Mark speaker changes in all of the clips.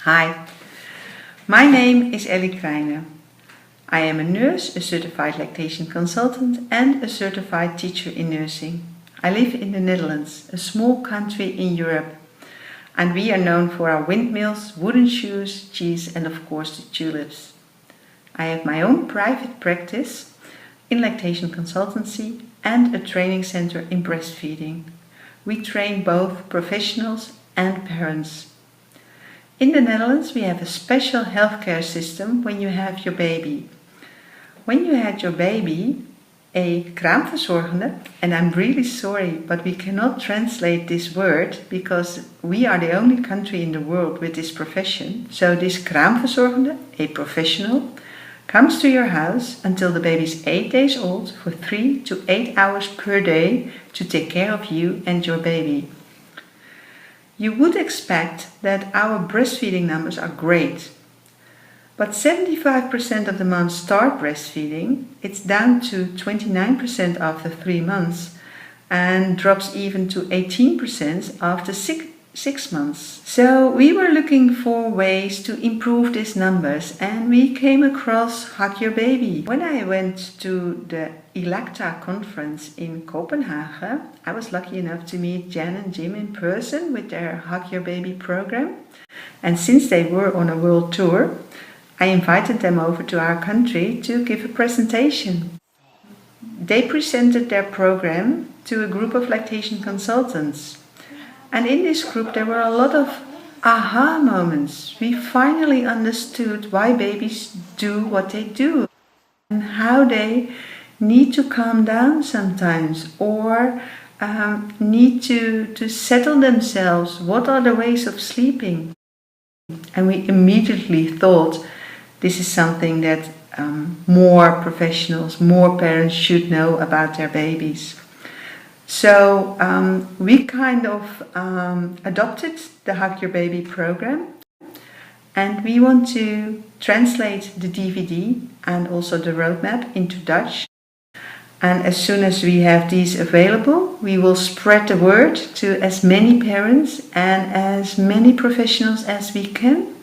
Speaker 1: Hi, my name is Ellie Krijne. I am a nurse, a certified lactation consultant and a certified teacher in nursing. I live in the Netherlands, a small country in Europe, and we are known for our windmills, wooden shoes, cheese and of course the tulips. I have my own private practice in lactation consultancy and a training center in breastfeeding. We train both professionals and parents. In the Netherlands, we have a special healthcare system when you have your baby. When you had your baby, a kraamverzorgende, and I'm really sorry, but we cannot translate this word because we are the only country in the world with this profession. So this kraamverzorgende, a professional, comes to your house until the baby is 8 days old for 3 to 8 hours per day to take care of you and your baby. You would expect that our breastfeeding numbers are great, but 75% of the moms start breastfeeding. It's down to 29% after 3 months and drops even to 18% after 6 months. So we were looking for ways to improve these numbers and we came across Hug Your Baby. When I went to the Elacta conference in Copenhagen, I was lucky enough to meet Jan and Jim in person with their Hug Your Baby program. And since they were on a world tour, I invited them over to our country to give a presentation. They presented their program to a group of lactation consultants. And in this group there were a lot of aha moments. We finally understood why babies do what they do and how they need to calm down sometimes or need to settle themselves. What are the ways of sleeping? And we immediately thought this is something that more professionals, more parents should know about their babies. So we kind of adopted the Hug Your Baby program and we want to translate the DVD and also the roadmap into Dutch. And as soon as we have these available, we will spread the word to as many parents and as many professionals as we can.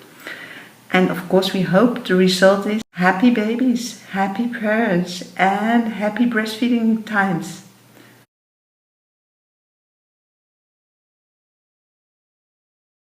Speaker 1: And of course we hope the result is happy babies, happy parents and happy breastfeeding times.